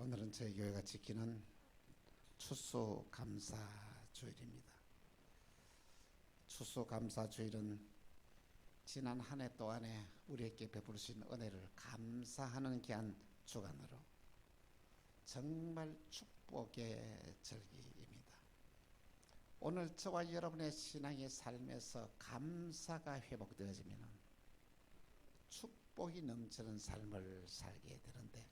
오늘은 저희 교회가 지키는 추수감사주일입니다. 추수감사주일은 지난 한 해 동안에 우리에게 베푸신 은혜를 감사하는 귀한 주간으로 정말 축복의 절기입니다. 오늘 저와 여러분의 신앙의 삶에서 감사가 회복되어지면 축복이 넘치는 삶을 살게 되는데,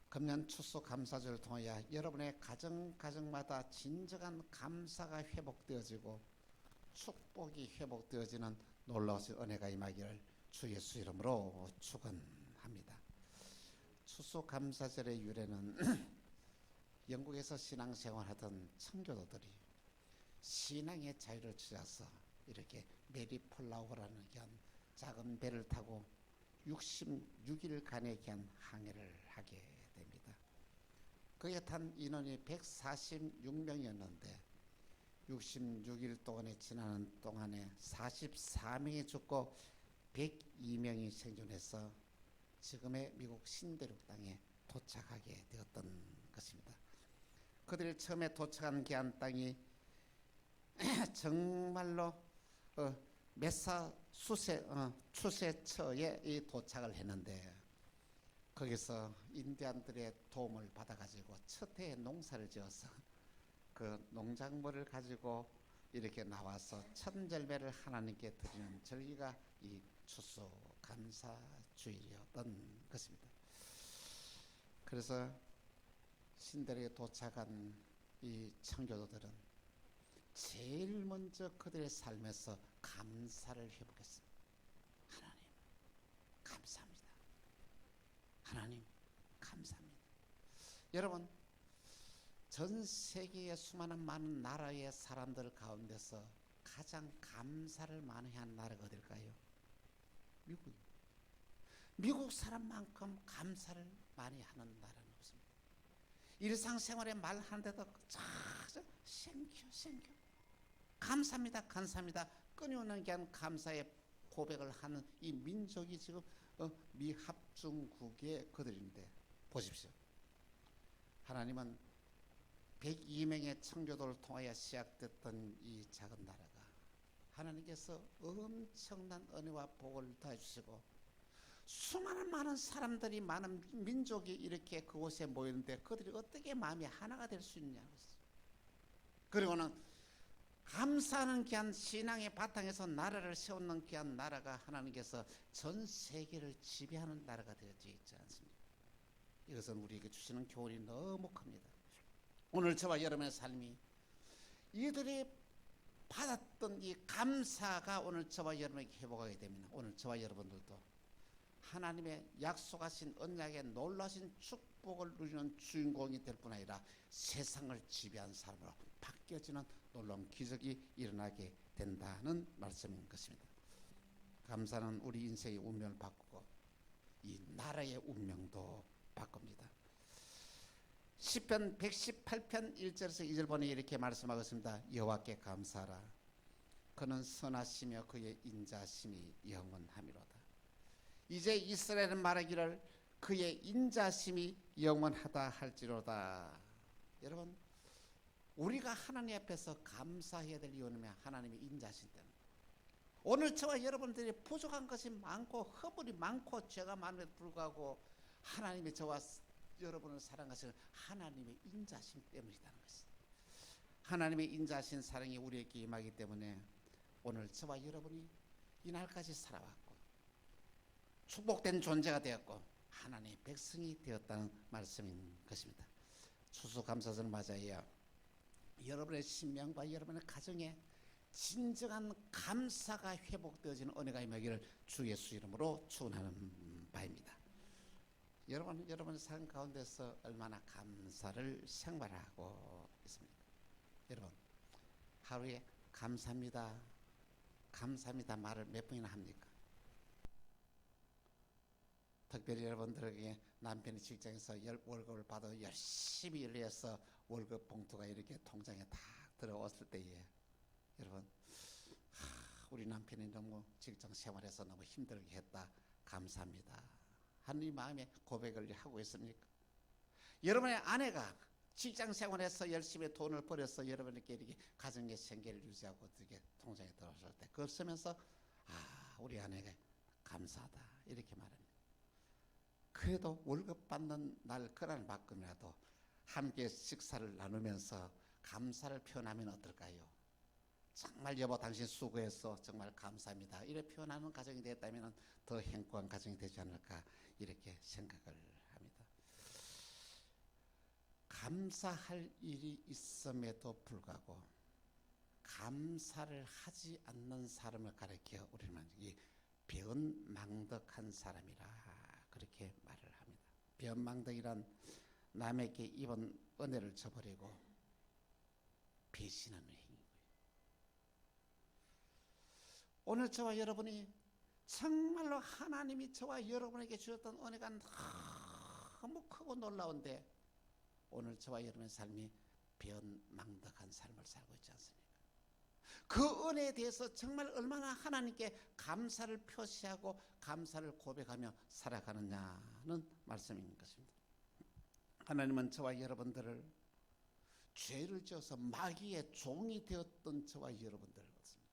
금년 추수감사절을 통하여 여러분의 가정마다 진정한 감사가 회복되어지고 축복이 회복되어지는 놀라우신 은혜가 임하기를 주 예수 이름으로 축원합니다. 추수감사절의 유래는 영국에서 신앙생활하던 청교도들이 신앙의 자유를 찾아서 이렇게 메리폴라우라는 작은 배를 타고 66일간의 항해를 하게 됩니다. 그에 탄 인원이 146명이었는데 66일 동안에 지나는 동안에 44명이 죽고 102명이 생존해서 지금의 미국 신대륙 땅에 도착하게 되었던 것입니다. 그들이 처음에 도착한 땅이 정말로 추세처에 도착을 했는데, 거기서 인디안들의 도움을 받아가지고 첫 해에 농사를 지어서 그 농작물을 가지고 이렇게 나와서 첫 열매를 하나님께 드리는 절기가 이 추수감사주일이었던 것입니다. 그래서 신대륙에 도착한 이 청교도들은 제일 먼저 그들의 삶에서 감사를 회복했습니다. 하나님 감사합니다. 하나님 감사합니다. 여러분, 전 세계의 수많은 많은 나라의 사람들 가운데서 가장 감사를 많이 한 나라가 어딜까요? 미국입니다. 미국 사람만큼 감사를 많이 하는 나라는 없습니다. 일상생활에 말하는데도 생큐 감사합니다 감사합니다 끊임없는 감사의 고백을 하는 이 민족이 지금 미합중국의 그들인데, 보십시오. 하나님은 102명의 청교도를 통하여 시작됐던 이 작은 나라가 하나님께서 엄청난 은혜와 복을 더해주시고 수많은 많은 사람들이, 많은 민족이 이렇게 그곳에 모였는데 그들이 어떻게 마음이 하나가 될 수 있냐고. 그리고는 감사하는 귀한 신앙의 바탕에서 나라를 세우는 귀한 나라가 하나님께서 전 세계를 지배하는 나라가 되어져 있지 않습니까? 이것은 우리에게 주시는 교훈이 너무 큽니다. 오늘 저와 여러분의 삶이 이들이 받았던 이 감사가 오늘 저와 여러분에게 회복하게 되면, 오늘 저와 여러분들도 하나님의 약속하신 언약의 놀라신 축복을 누리는 주인공이 될 뿐 아니라 세상을 지배한 사람으로 바뀌어지는 놀라운 기적이 일어나게 된다는 말씀인 것입니다. 감사는 우리 인생의 운명을 바꾸고 이 나라의 운명도 바꿉니다. 시편 118편 1절에서 2절 보니 이렇게 말씀하고 있습니다. 여호와께 감사하라. 그는 선하시며 그의 인자심이 영원하미로다. 이제 이스라엘은 말하기를 그의 인자심이 영원하다 할지로다. 여러분, 우리가 하나님 앞에서 감사해야 될 이유는 하나님의 인자심 때문에. 오늘 저와 여러분들이 부족한 것이 많고 허물이 많고 죄가 많음에도 불구하고 하나님이 저와 여러분을 사랑하시는 하나님의 인자심 때문이라는 것입니다. 하나님의 인자신 사랑이 우리에게 임하기 때문에 오늘 저와 여러분이 이날까지 살아왔고 축복된 존재가 되었고 하나님의 백성이 되었다는 말씀인 것입니다. 추수감사절 맞아야 여러분의 신명과 여러분의 가정에 진정한 감사가 회복되어지는 은혜가 임하기를 주 예수 이름으로 축원하는 바입니다. 여러분의 삶 가운데서 얼마나 감사를 생활하고 있습니까? 여러분, 하루에 감사합니다 말을 몇 번이나 합니까? 특별히 여러분들에게 남편이 직장에서 월급을 받아 열심히 일해서 월급 봉투가 이렇게 통장에 다 들어왔을 때에 여러분, 우리 남편이 너무 직장 생활에서 너무 힘들게 했다, 감사합니다 하는 이 마음에 고백을 하고 있습니까? 여러분의 아내가 직장 생활해서 열심히 돈을 벌여서 여러분에게 이렇게 가정의 생계를 유지하고 어떻게 통장에 들어왔을 때 그걸 쓰면서 우리 아내가 감사하다 이렇게 말합니다. 그래도 월급 받는 날 그날 바꾸라도 함께 식사를 나누면서 감사를 표현하면 어떨까요? 정말 여보 당신 수고해서 정말 감사합니다 이렇게 표현하는 가정이 됐다면 더 행복한 가정이 되지 않을까 이렇게 생각을 합니다. 감사할 일이 있음에도 불구하고 감사를 하지 않는 사람을 가리켜 우리는 이 변망덕한 사람이라 그렇게 말을 합니다. 변망덕이란 남에게 입은 은혜를 저버리고 배신하는 행위고요. 오늘 저와 여러분이 정말로 하나님이 저와 여러분에게 주셨던 은혜가 너무 크고 놀라운데 오늘 저와 여러분의 삶이 변망덕한 삶을 살고 있지 않습니까? 그 은혜에 대해서 정말 얼마나 하나님께 감사를 표시하고 감사를 고백하며 살아가느냐는 말씀인 것입니다. 하나님은 저와 여러분들을 죄를 지어서 마귀의 종이 되었던 저와 여러분들을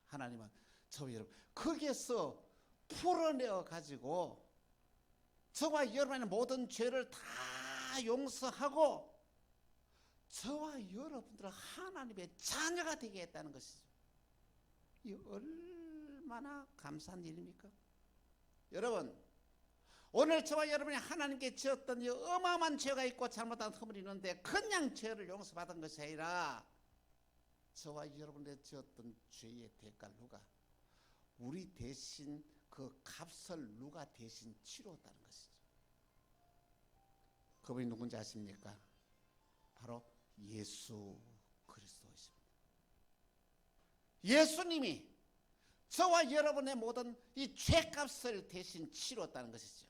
하나님은 저와 여러분 거기에서 풀어내어 가지고 저와 여러분의 모든 죄를 다 용서하고 저와 여러분들은 하나님의 자녀가 되게 했다는 것이죠. 이 얼마나 감사한 일입니까? 여러분 오늘 저와 여러분이 하나님께 지었던 이 어마어마한 죄가 있고 잘못한 허물이 있는데 그냥 죄를 용서받은 것이 아니라 저와 여러분의 지었던 죄의 대가를 누가 우리 대신 그 값을 누가 대신 치렀다는 것이죠. 그분이 누군지 아십니까? 바로 예수 그리스도이십니다. 예수님이 저와 여러분의 모든 이 죄값을 대신 치렀다는 것이죠.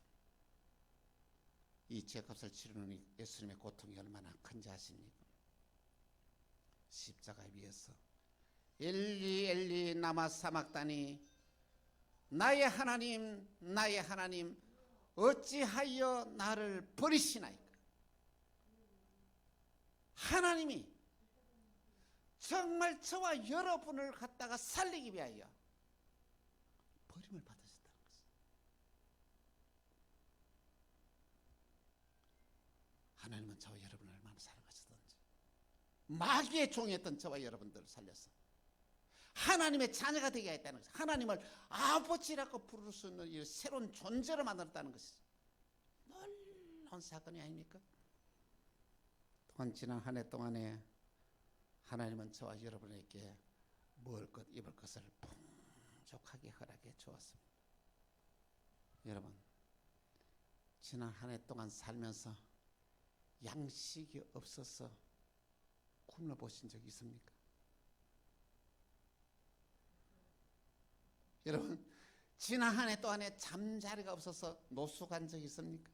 이 죄값을 치르는 예수님의 고통이 얼마나 큰지 아십니까? 십자가 위에서 엘리 엘리 라마 사막다니 나의 하나님 나의 하나님 어찌하여 나를 버리시나이까. 하나님이 정말 저와 여러분을 갖다가 살리기 위하여 버림을 받으셨다는 것입니다. 하나님은 저와 여러분을 얼마나 사랑하시던지 마귀의 종이었던 저와 여러분들을 살려서 하나님의 자녀가 되게 했다는 것이죠. 하나님을 아버지라고 부를 수 있는 이 새로운 존재를 만들었다는 것이죠. 놀라운 사건이 아닙니까? 또한 지난 한 해 동안에 하나님은 저와 여러분에게 먹을 것 입을 것을 풍족하게 허락해 주었습니다. 여러분 지난 한 해 동안 살면서 양식이 없어서 굶어 보신 적 있습니까? 여러분 지난 한 해 동안에 잠자리가 없어서 노숙한 적 있습니까?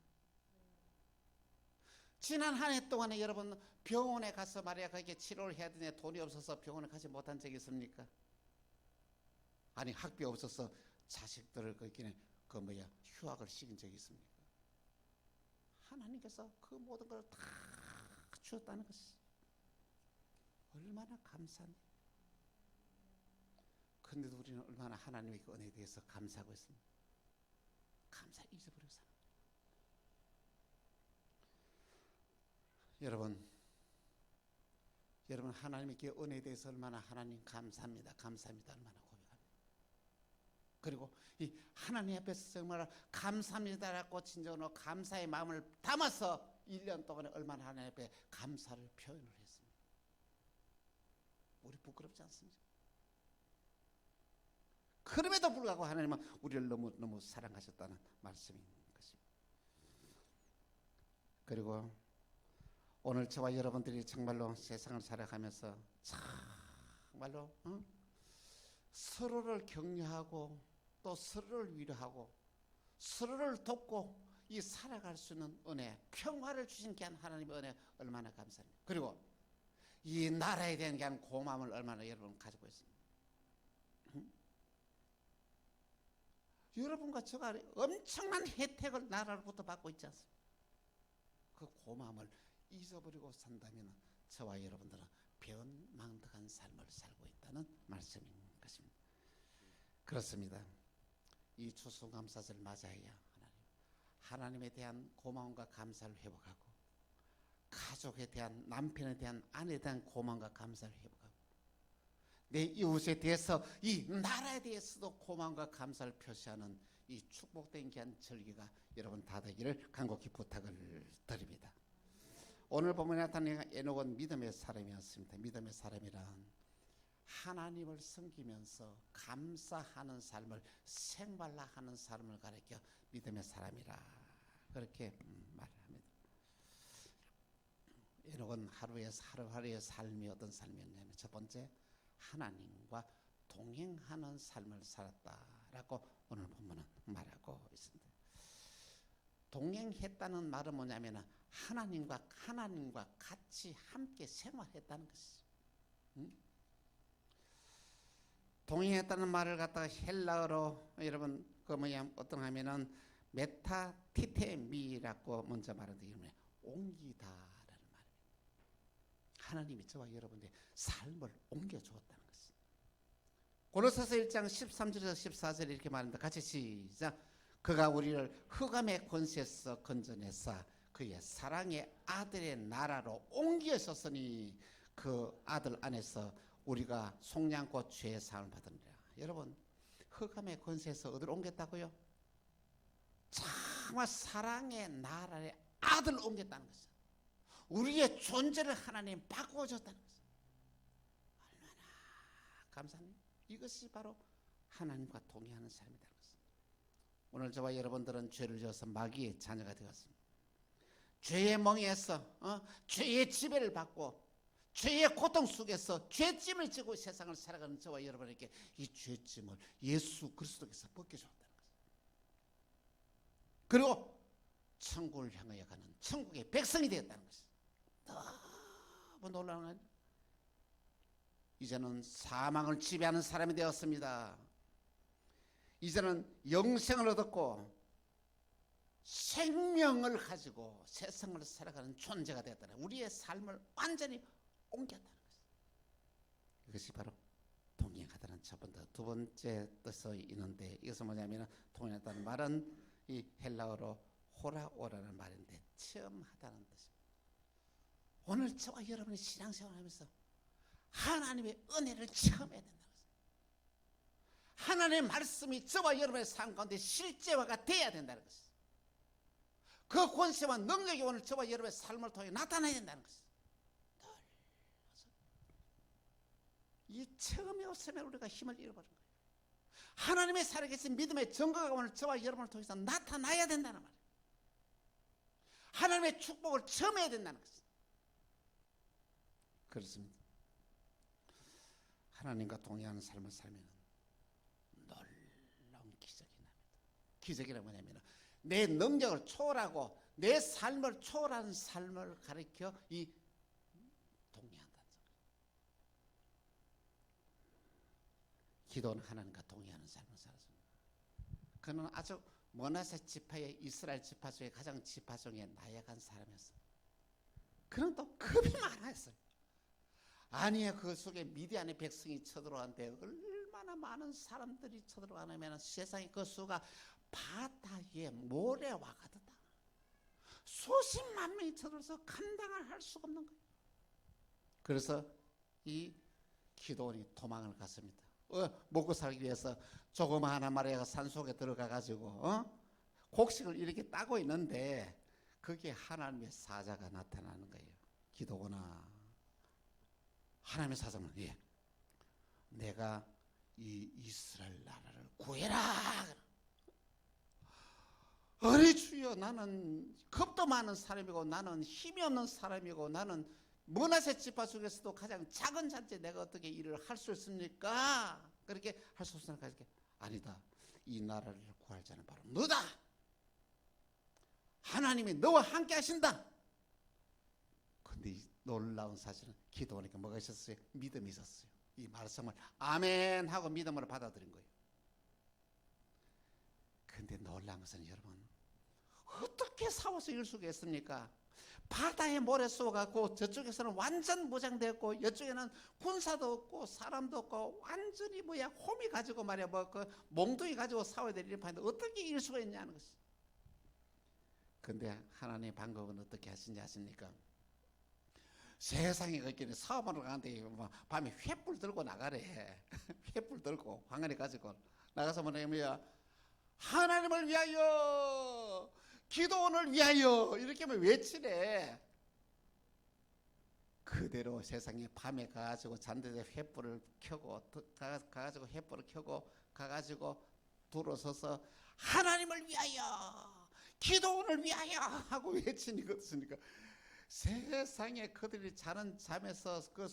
지난 한 해 동안에 여러분 병원에 가서 말이야 거기에 치료를 해야 되는데 돈이 없어서 병원에 가지 못한 적 있습니까? 아니 학비 없어서 자식들을 거기에 휴학을 시킨 적이 있습니까? 하나님께서 그 모든 걸 다 주었다는 것이 얼마나 감사한. 그런데도 우리는 얼마나 하나님의 그 은혜에 대해서 감사하고 있습니다. 감사를 잊어버리고 삽니다. 여러분 하나님의 그 은혜에 대해서 얼마나 하나님 감사합니다. 감사합니다. 얼마나 고백합니다. 그리고 이 하나님 앞에서 정말 감사합니다라고 진정으로 감사의 마음을 담아서 1년 동안에 얼마나 하나님 앞에 감사를 표현을 했습니다. 우리 부끄럽지 않습니까? 그럼에도 불구하고 하나님은 우리를 너무 사랑하셨다는 말씀인 것입니다. 그리고 오늘 저와 여러분들이 정말로 세상을 살아가면서 정말로 서로를 격려하고 또 서로를 위로하고 서로를 돕고 이 살아갈 수 있는 은혜, 평화를 주신 귀한 하나님의 은혜 얼마나 감사합니다. 그리고 이 나라에 대한 귀한 고마움을 얼마나 여러분 가지고 있습니다. 여러분과 저가 엄청난 혜택을 나라로부터 받고 있지 않습니까? 그 고마움을 잊어버리고 산다면 저와 여러분들은 변망덕한 삶을 살고 있다는 말씀인 것입니다. 그렇습니다. 이 추수감사절 맞아야 하나님에 대한 고마움과 감사를 회복하고, 가족에 대한, 남편에 대한, 아내에 대한 고마움과 감사를 회복하고, 내 이웃에 대해서, 이 나라에 대해서도 고마움과 감사를 표시하는 이 축복된 귀한 절기가 여러분 다 되기를 간곡히 부탁을 드립니다. 오늘 본문에 나타난 에녹은 믿음의 사람이었습니다. 믿음의 사람이란 하나님을 섬기면서 감사하는 삶을 생활하는 삶을 가리켜 믿음의 사람이라 그렇게 말합니다. 에녹은 하루하루의 삶이 어떤 삶이었냐면, 첫 번째, 하나님과 동행하는 삶을 살았다라고 오늘 본문은 말하고 있습니다. 동행했다는 말은 뭐냐면 하나님과 같이 함께 생활했다는 것이죠. 동행했다는 말을 갖다가 헬라어로 여러분 어떤 하면은 메타티테미라고 먼저 말하는데, 옮기다라는 말입니다. 하나님이 저와 여러분의 삶을 옮겨 주었다는 것입니다. 고로사서 1장 13절에서 14절에 이렇게 말합니다. 같이 시작. 그가 우리를 흑암의 권세에서 건져내사 그의 사랑의 아들의 나라로 옮기셨으니 그 아들 안에서 우리가 속량고 죄의 사함을 받으리라. 여러분, 흑암의 권세에서 어디로 옮겼다고요? 정말 사랑의 나라의 아들을 옮겼다는 것이죠. 우리의 존재를 하나님 바꾸어줬다는 것이죠. 얼마나 감사합니다. 이것이 바로 하나님과 동의하는 삶이라는 것입니다. 오늘 저와 여러분들은 죄를 지어서 마귀의 자녀가 되었습니다. 죄의 멍에서 죄의 지배를 받고 죄의 고통 속에서 죄짐을 지고 세상을 살아가는 저와 여러분에게 이 죄짐을 예수 그리스도께서 벗겨주었다는 것입니다. 그리고 천국을 향하여 가는 천국의 백성이 되었다는 것입니다. 너무 놀라운 거 아니에요? 이제는 사망을 지배하는 사람이 되었습니다. 이제는 영생을 얻었고 생명을 가지고 세상을 살아가는 존재가 되었다는, 우리의 삶을 완전히 옮겼다는 것입니다. 이것이 바로 동행하다는 첫 번째. 두 번째 뜻이 있는데, 이것은 뭐냐면, 동행하다는 말은 이 헬라어로 호라오라는 말인데 체험하다는 뜻입니다. 오늘 저와 여러분이 신앙생활하면서 하나님의 은혜를 체험해야 된다는 것입니다. 하나님의 말씀이 저와 여러분의 삶 가운데 실제화가 돼야 된다는 것입니다. 그 권세와 능력이 오늘 저와 여러분의 삶을 통해 나타나야 된다는 것입니다. 이 체험이 없으면 우리가 힘을 잃어버린 거예요. 하나님의 살아계신 믿음의 증거가 오늘 저와 여러분을 통해서 나타나야 된다는 말이에요. 하나님의 축복을 체험해야 된다는 것입니다. 그렇습니다. 하나님과 동행하는 삶을 살면 놀라운 기적이 납니다. 기적이란 뭐냐면 내 능력을 초월하고 내 삶을 초월하는 삶을 가리켜 이 동행한다는 거예요. 기도는 하나님과 동행하는 삶을 살았습니다. 그는 아주 머나세 지파의 이스라엘 지파 중에 가장 지파 중에 나약한 사람이었어요. 그는 또 겁이 많았어요. 아니야, 그 속에 미디안의 백성이 쳐들어왔는데 얼마나 많은 사람들이 쳐들어가냐면 세상에 그 수가 바다에 모래와 같았다. 수십만 명이 쳐들어서 감당을 할 수가 없는 거예요. 그래서 이 기도원이 도망을 갔습니다. 먹고 살기 위해서 조그마한 마리아가 산속에 들어가 가지고 곡식을 이렇게 따고 있는데 거기에 하나님의 사자가 나타나는 거예요. 기도원아, 하나님의 사자는 내가 이 이스라엘 나라를 구해라. 어리 주여, 나는 겁도 많은 사람이고 나는 힘이 없는 사람이고 나는 머나세 지파 중에서도 가장 작은 잔재 내가 어떻게 일을 할 수 있습니까? 그렇게 할 수 없으니까 아니다. 이 나라를 구할 자는 바로 너다. 하나님이 너와 함께 하신다. 근데 이 놀라운 사실은 기도하니까 뭐가 있었어요? 믿음이 있었어요. 이 말씀을 아멘 하고 믿음으로 받아들인 거예요. 근데 놀라운 것은 여러분, 어떻게 싸워서 이길 수가 있습니까? 바다에 모래 쏘갖고 저쪽에서는 완전 무장되었고 이쪽에는 군사도 없고 사람도 없고 완전히 홈이 가지고 말이야 그 몽둥이 가지고 싸워야 될 일을 봤는데 어떻게 이길 수가 있냐는 것이. 근데 하나님의 방법은 어떻게 하신지 아십니까? 세상에 그렇게 사업하러 가는데 밤에 횃불 들고 나가래. 횃불 들고 황안에 가지고 나가서 뭐냐 하나님을 위하여 기도원을 위하여 이렇게 하면 외치래. 그대로 세상에 밤에 가가지고 잔디에 횃불을 켜고 가가지고 횃불을 켜고 가가지고 들어서서 하나님을 위하여 기도원을 위하여 하고 외치니 그렇습니까? 세상에 그들이 자는 잠에서 그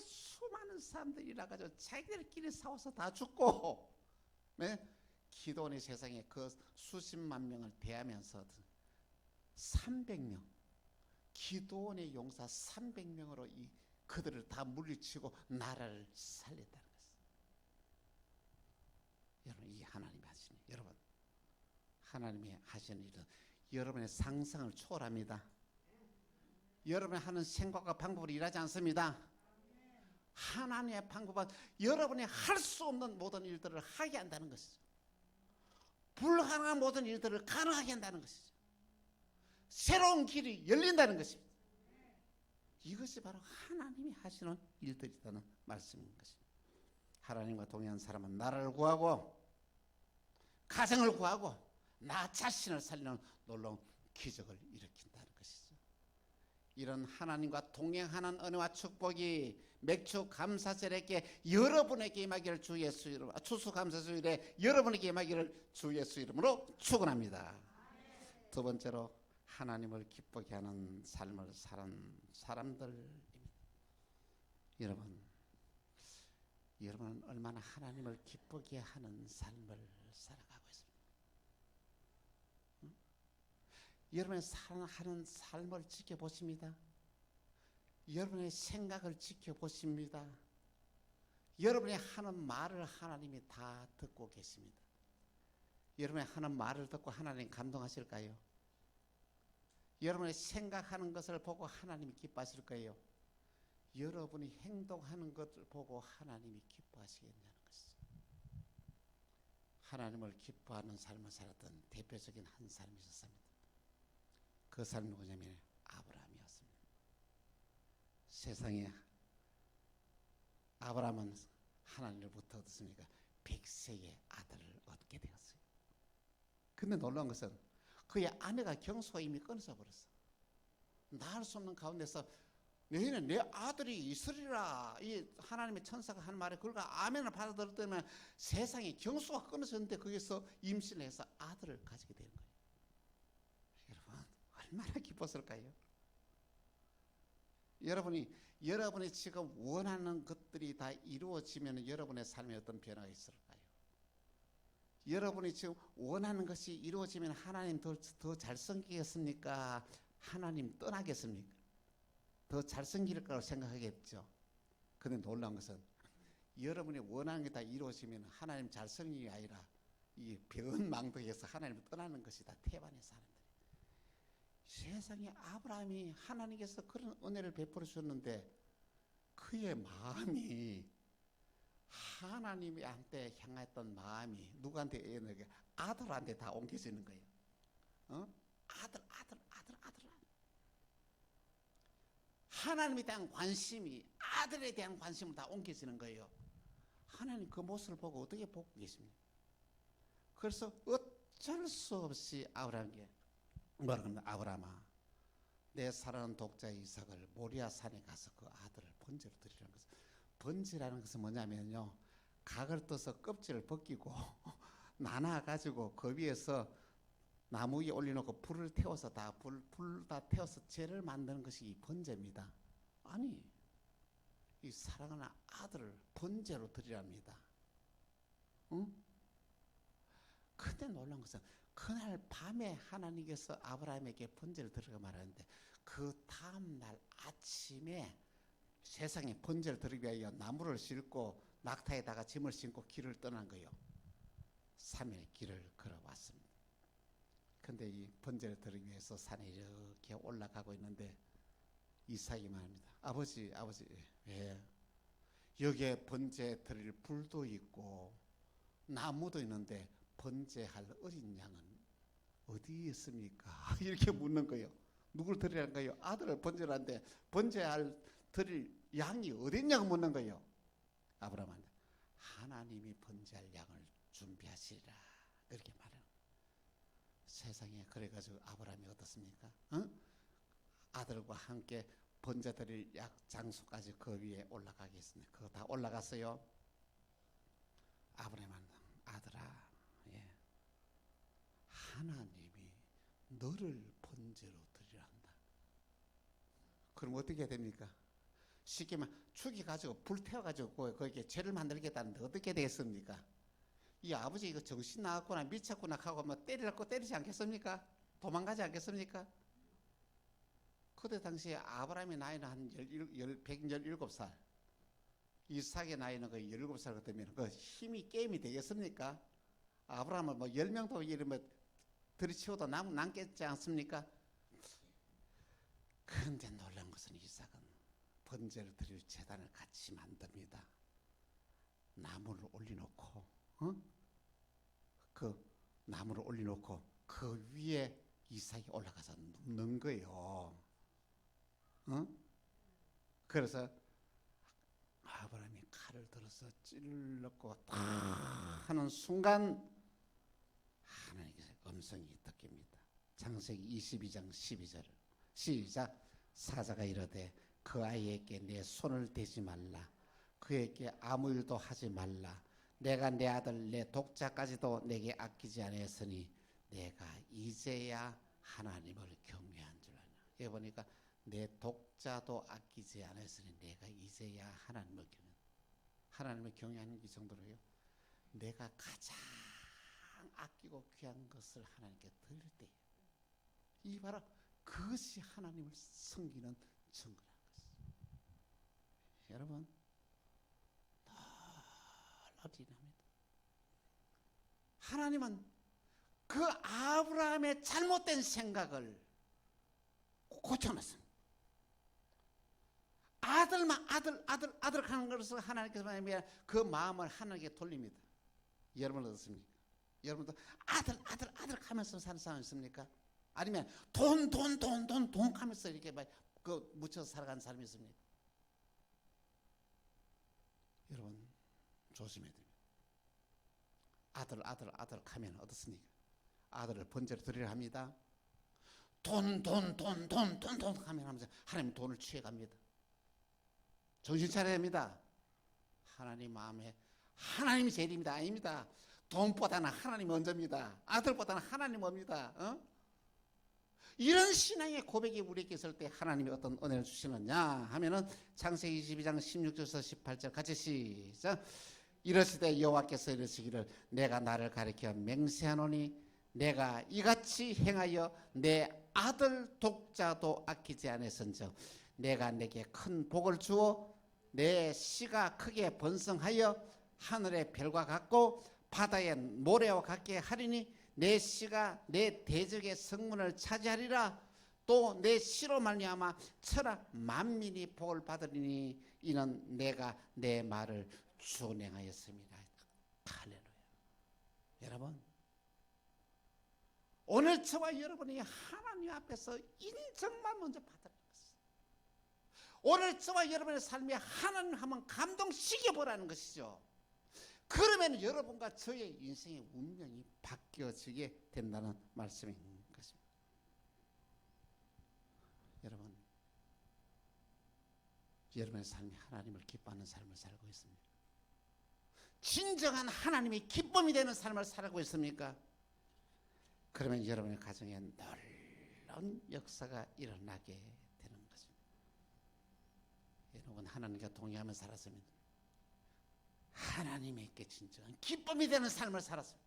수많은 사람들이 나가지고 자기들끼리 싸워서 다 죽고, 네? 기도원이 세상에 그 수십만 명을 대하면서 300명 기도원의 용사 300명으로 그들을 다 물리치고 나라를 살렸다는 것입니다. 여러분, 이 하나님이 하시는, 여러분 하나님이 하시는 일은 여러분의 상상을 초월합니다. 여러분이 하는 생각과 방법을 일하지 않습니다. 하나님의 방법은 여러분이 할 수 없는 모든 일들을 하게 한다는 것이죠. 불가능한 모든 일들을 가능하게 한다는 것이죠. 새로운 길이 열린다는 것입니다. 이것이 바로 하나님이 하시는 일들이라는 말씀인 것입니다. 하나님과 동행한 사람은 나라를 구하고 가정을 구하고 나 자신을 살리는 놀라운 기적을 일으킨다는 것이죠. 이런 하나님과 동행하는 은혜와 축복이 맥주 감사절에게 여러분에게 임하기를 주 예수 이름, 추수감사주일에 여러분에게 임하기를 주 예수 이름으로 축원합니다. 두 번째로 하나님을 기쁘게 하는 삶을 사는 사람들입니다. 여러분은 얼마나 하나님을 기쁘게 하는 삶을 살아가고 있습니다. 여러분의 하는 삶을 지켜보십니다. 여러분의 생각을 지켜보십니다. 여러분이 하는 말을 하나님이 다 듣고 계십니다. 여러분이 하는 말을 듣고 하나님 감동하실까요? 여러분이 생각하는 것을 보고 하나님이 기뻐하실 거예요? 여러분이 행동하는 것을 보고 하나님이 기뻐하시겠냐는 것이죠. 하나님을 기뻐하는 삶을 살았던 대표적인 한 사람이 있었습니다. 그 사람은 누구냐면 아브라함이었습니다. 세상에 아브라함은 하나님으로부터 얻었습니까? 100세의 아들을 얻게 되었어요. 근데 놀라운 것은 그의 아내가 경수가 이미 끊어져 버렸어. 나을 수 없는 가운데서 너희는 내 아들이 있으리라, 이 하나님의 천사가 하는 말에 그걸 아멘을 받아들였더니 세상에 경수가 끊어졌는데 거기서 임신을 해서 아들을 가지게 되는 거예요. 여러분 얼마나 기뻤을까요? 여러분이 지금 원하는 것들이 다 이루어지면 여러분의 삶에 어떤 변화가 있을까요? 여러분이 지금 원하는 것이 이루어지면 하나님 더 잘생기겠습니까? 하나님 떠나겠습니까? 더 잘생길 거라고 생각하겠죠. 그런데 놀라운 것은 여러분이 원하는 게 다 이루어지면 하나님 잘생김이 아니라 이 변망덕에서 하나님을 떠나는 것이 다 태반의 사람들. 세상에 아브라함이 하나님께서 그런 은혜를 베풀어 주셨는데 그의 마음이 하나님한테 향했던 마음이 누구한테? 아들한테 다 옮겨지는 거예요. 아들. 하나님에 대한 관심이 아들에 대한 관심을 다 옮겨지는 거예요. 하나님 그 모습을 보고 어떻게 보고 계십니까? 그래서 어쩔 수 없이 아브라함에게 뭐라 그러면, 아브라함아, 내 사랑하는 독자 이삭을 모리아 산에 가서 그 아들을 번제로 드리라는 것은, 번제라는 것은 뭐냐면요, 각을 떠서 껍질을 벗기고 나눠가지고 그 위에서 나무 위에 올려놓고 불을 태워서 불 다 태워서 죄를 만드는 것이 이 번제입니다. 아니, 이 사랑하는 아들을 번제로 드리랍니다. 응? 근데 놀라운 것은 그날 밤에 하나님께서 아브라함에게 번제를 드리라고 말하는데 그 다음날 아침에 세상에 번제를 드리기 위하여 나무를 싣고 낙타에다가 짐을 싣고 길을 떠난 거예요. 3일 길을 걸어왔습니다. 근데 이 번제를 드리기 위해서 산에 이렇게 올라가고 있는데 이삭이 말합니다. 아버지, 왜? 여기에 번제 드릴 불도 있고 나무도 있는데 번제할 어린 양은 어디 있습니까? 이렇게 묻는 거예요. 누굴 드리라는 거예요? 아들을 번제를 하는데 번제할 드릴 양이 어디 있냐고 묻는 거예요. 아브라함한테 하나님이 번제할 양을 준비하시리라 그렇게 말해요. 세상에 그래가지고 아브라함이 어떻습니까? 아들과 함께 번제 드릴 약 장소까지 그 위에 올라가겠습니다. 그거 다 올라갔어요. 아브라함은 아들아, 예. 하나님이 너를 번제로 드리라 한다. 그럼 어떻게 해야 됩니까? 쉽게 말하면 죽여가지고 불태워가지고 거기에 죄를 만들겠다는데 어떻게 되겠습니까? 이 아버지 이거 정신 나갔구나 미쳤구나 하고 뭐 때리라고 때리지 않겠습니까? 도망가지 않겠습니까? 그때 당시에 아브라함의 나이는 한 117살, 이삭의 나이는 거의 17살 같으면 그 힘이 게임이 되겠습니까? 아브라함은 뭐 10명도 이러면 들이치워도 남겠지 않습니까? 그런데 놀란 것은 이삭은 번제를 드릴 제단을 같이 만듭니다. 나무를 올려놓고, 그 나무를 올려놓고 그 위에 이삭이 올라가서 눕는 거예요. 그래서 아브라함이 칼을 들어서 찔렀고 딱 하는 순간 하나님께서 음성이 듣깁니다. 창세기 22장 12절 시작. 사자가 이르되 그 아이에게 내 손을 대지 말라. 그에게 아무 일도 하지 말라. 내가 내 아들 내 독자까지도 내게 아끼지 아니했으니 내가 이제야 하나님을 경외한 줄 아냐. 여기 보니까 내 독자도 아끼지 않았으니 내가 이제야 하나님을 경외. 하나님을 경외하는 이 정도로요. 내가 가장 아끼고 귀한 것을 하나님께 드릴 때, 이 바로 그것이 하나님을 섬기는 증거라는 것입니다. 여러분, 놀랍습니다. 하나님은 그 아브라함의 잘못된 생각을 고쳐놨습니다. 아들만 아들 하는 것을 하나님께서 그 마음을 하나님께 돌립니다. 여러분 어떻습니까? 여러분도 아들 하면서 사는 사람 있습니까? 아니면 돈 하면서 이렇게 그 묻혀서 살아가는 사람이 있습니까? 여러분 조심해야 됩니다. 아들 하면 어떻습니까? 아들을 번제로 드리려 합니다. 돈 하면 하면서 하나님 돈을 취해갑니다. 정신 차려야 합니다. 하나님 마음에 하나님이 제일입니다. 아닙니다. 돈보다는 하나님이 먼저입니다. 아들보다는 하나님 먼저입니다. 이런 신앙의 고백이 우리에게 있을 때 하나님이 어떤 은혜를 주시느냐 하면은 창세기 22장 16절에서 18절 같이 시작. 이르시되 여호와께서 이르시기를 내가 나를 가리켜 맹세하노니 내가 이같이 행하여 내 아들 독자도 아끼지 않았은즉 내가 내게 큰 복을 주어 내 씨가 크게 번성하여 하늘의 별과 같고 바다의 모래와 같게 하리니 내 씨가 내 대적의 성문을 차지하리라. 또 내 씨로 말미암아 천하 만민이 복을 받으리니 이는 내가 내 말을 준행하였습니다. 할렐루야. 여러분, 오늘 저와 여러분이 하나님 앞에서 인정만 먼저 받으라는 것이죠. 오늘 저와 여러분의 삶에 하나님 한번 감동시켜보라는 것이죠. 그러면 여러분과 저의 인생의 운명이 바뀌어지게 된다는 말씀인 것입니다. 여러분, 여러분의 삶이 하나님을 기뻐하는 삶을 살고 있습니까? 진정한 하나님이 기쁨이 되는 삶을 살고 있습니까? 그러면 여러분의 가정에 놀라운 역사가 일어나게 되는 것입니다. 여러분, 하나님과 동의하며 살았습니다. 하나님에게 진정한 기쁨이 되는 삶을 살았습니다.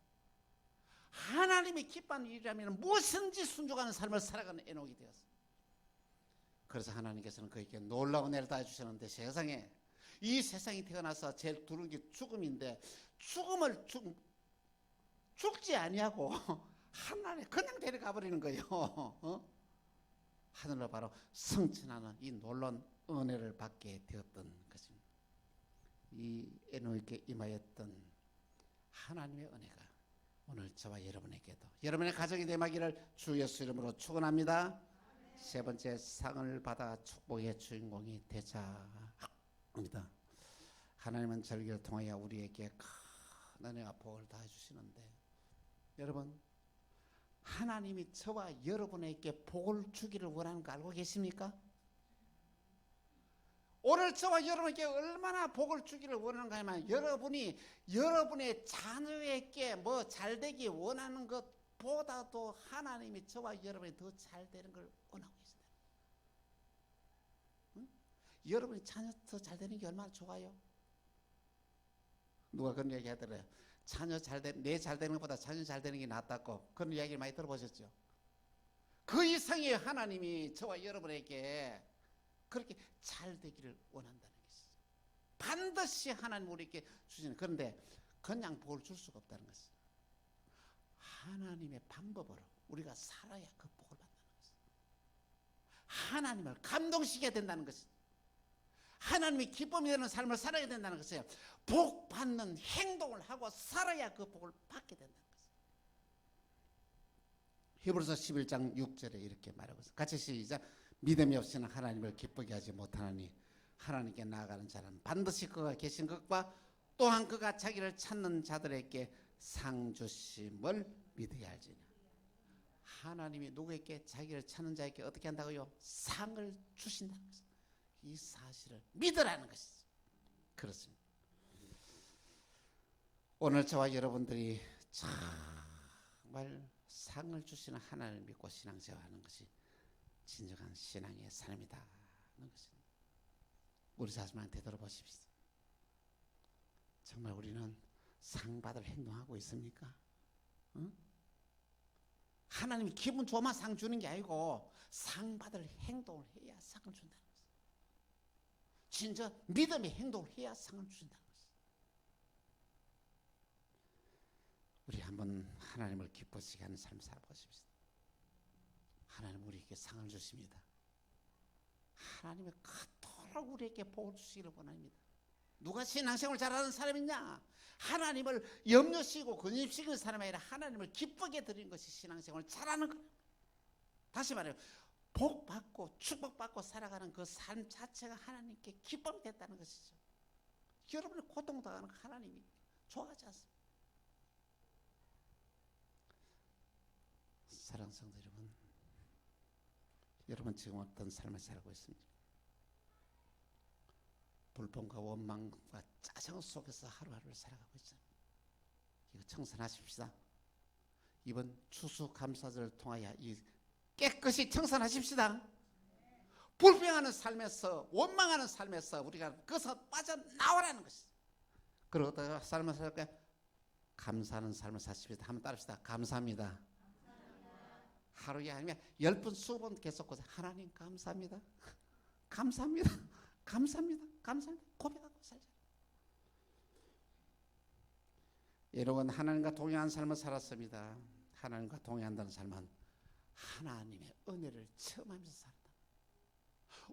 하나님이 기뻐하는 일이라면 무엇인지 순종하는 삶을 살아가는 에녹이 되었습니다. 그래서 하나님께서는 그에게 놀라운 애를 다 주셨는데, 세상에 이 세상에 태어나서 제일 두려운 게 죽음인데 죽지 아니하고 하나님 그냥 데려가 버리는 거예요. 하늘로 바로 성취하는 이 놀라운 은혜를 받게 되었던 것입니다. 이 에노에게 임하였던 하나님의 은혜가 오늘 저와 여러분에게도, 여러분의 가정이 대마기를 주 예수 이름으로 축원합니다. 세 번째, 상을 받아 축복의 주인공이 되자 합니다. 하나님은 절기를 통하여 우리에게 큰 은혜와 복을 다해 주시는데, 여러분, 하나님이 저와 여러분에게 복을 주기를 원하는 거 알고 계십니까? 오늘 저와 여러분에게 얼마나 복을 주기를 원하는가 하면, 여러분이 여러분의 자녀에게 뭐 잘되기 원하는 것보다도 하나님이 저와 여러분이 더 잘되는 걸 원하고 계신다. 응? 여러분이 자녀 더 잘되는 게 얼마나 좋아요? 누가 그런 얘기 하더래요. 자녀 잘되는, 내 잘되는 것보다 자녀 잘되는 게 낫다고. 그런 이야기를 많이 들어보셨죠? 그 이상의 하나님이 저와 여러분에게 그렇게 잘 되기를 원한다는 것이죠. 반드시 하나님 우리에게 주시는, 그런데 그냥 복을 줄 수가 없다는 것이죠. 하나님의 방법으로 우리가 살아야 그 복을 받는다는 것이죠. 하나님을 감동시켜야 된다는 것이죠. 하나님이 기쁨이 되는 삶을 살아야 된다는 것이에요. 복 받는 행동을 하고 살아야 그 복을 받게 된다는 것이에요. 히브리서 11장 6절에 이렇게 말하고 있어요. 같이 시작. 믿음이 없이는 하나님을 기쁘게 하지 못하나니 하나님께 나아가는 자는 반드시 그가 계신 것과 또한 그가 자기를 찾는 자들에게 상 주심을 믿어야 할지니. 하나님이 누구에게, 자기를 찾는 자에게 어떻게 한다고요? 상을 주신다는 것입니다. 이 사실을 믿으라는 것이죠. 그렇습니다. 오늘 저와 여러분들이 정말 상을 주시는 하나님을 믿고 신앙생활하는 것이 진정한 신앙의 삶이다 하는 것입니다. 우리 자신만 되돌아보십시오. 정말 우리는 상 받을 행동하고 있습니까? 응? 하나님이 기분 좋으면 상 주는 게 아니고 상 받을 행동을 해야 상을 준다는 것입니다. 진짜 믿음의 행동을 해야 상을 주신다는 것입니다. 우리 한번 하나님을 기쁘시게 하는 삶 살아보십시오. 하나님 우리에게 상을 주십니다. 하나님의 그토록 우리에게 복을 주시기를 원합니다. 누가 신앙생활 잘하는 사람이냐? 하나님을 염려시고 근심시키는 사람이 아니라 하나님을 기쁘게 드리는 것이 신앙생활 잘하는 거예요. 다시 말해요. 복받고 축복받고 살아가는 그 삶 자체가 하나님께 기쁨이 됐다는 것이죠. 여러분이 고통당하는 하나님이 좋아하지 않습니다. 사랑하는 성도 여러분, 여러분 지금 어떤 삶을 살고 있습니까? 불평과 원망과 짜증 속에서 하루하루를 살아가고 있어요. 이거 청산하십시다. 이번 추수감사절을 통하여 이 깨끗이 청산하십시다. 불평하는 삶에서, 원망하는 삶에서 우리가 그것서 빠져나오라는 것이죠. 그리고 어떤 삶을 살까? 감사하는 삶을 사십시다. 한번 따릅시다. 감사합니다. 하루에 아니면 10번, 20번 계속 하나님 감사합니다. 감사합니다. 감사합니다. 감사합니다. 고백하고 살자. 여러분, 하나님과 동행한 삶을 살았습니다. 하나님과 동행한다는 삶은 하나님의 은혜를 체험하면서 살다.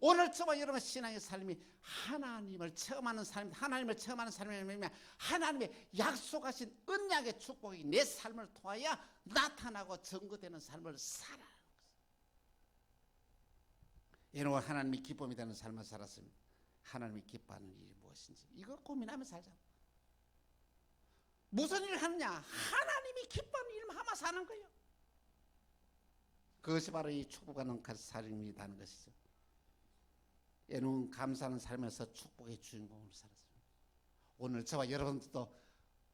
오늘 저와 여러분 신앙의 삶이 하나님을 체험하는 삶, 하나님을 체험하는 삶이면 하나님의 약속하신 언약의 축복이 내 삶을 통하여 나타나고 증거되는 삶을 살아가는 것입니다. 여러분, 하나님이 기쁨이 되는 삶을 살았습니다. 하나님이 기뻐하는 일이 무엇인지 이거 고민하며 살자. 무슨 일을 하느냐? 하나님이 기뻐하는 일만 하며 사는 거예요. 그것이 바로 이 축복하는 삶이라는 것이죠. 여러분, 감사하는 삶에서 축복의 주인공으로 살았습니다. 오늘 저와 여러분들도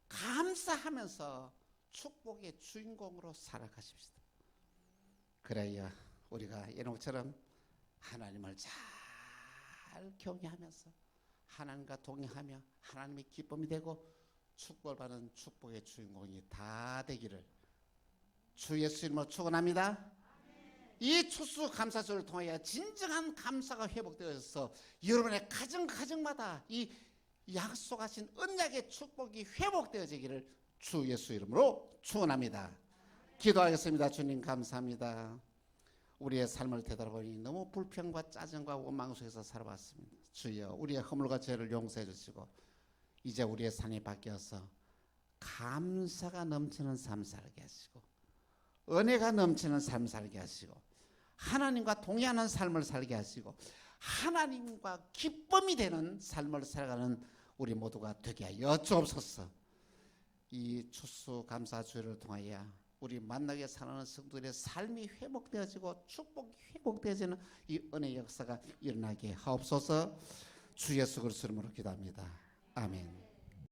감사하면서 축복의 주인공으로 살아가십시다. 그래야 우리가 에녹처럼 하나님을 잘 경외하면서 하나님과 동행하며 하나님의 기쁨이 되고 축복을 받는 축복의 주인공이 다 되기를 주 예수 이름으로 축원합니다. 이 추수감사절을 통하여 진정한 감사가 회복되어서 여러분의 가정마다 이 약속하신 언약의 축복이 회복되어지기를 주 예수 이름으로 축원합니다. 기도하겠습니다. 주님 감사합니다. 우리의 삶을 되돌아보니 너무 불평과 짜증과 원망 속에서 살아왔습니다. 주여, 우리의 허물과 죄를 용서해 주시고 이제 우리의 삶이 바뀌어서 감사가 넘치는 삶 살게 하시고 은혜가 넘치는 삶 살게 하시고 하나님과 동의하는 삶을 살게 하시고 하나님과 기쁨이 되는 삶을 살아가는 우리 모두가 되게 하여 주옵소서. 이 추수감사주일을 통하여 우리 만나게 사는 성도들의 삶이 회복되어지고 축복이 회복되어지는 이 은혜 역사가 일어나게 하옵소서. 주 예수 그리스도 이름으로 기도합니다. 아멘.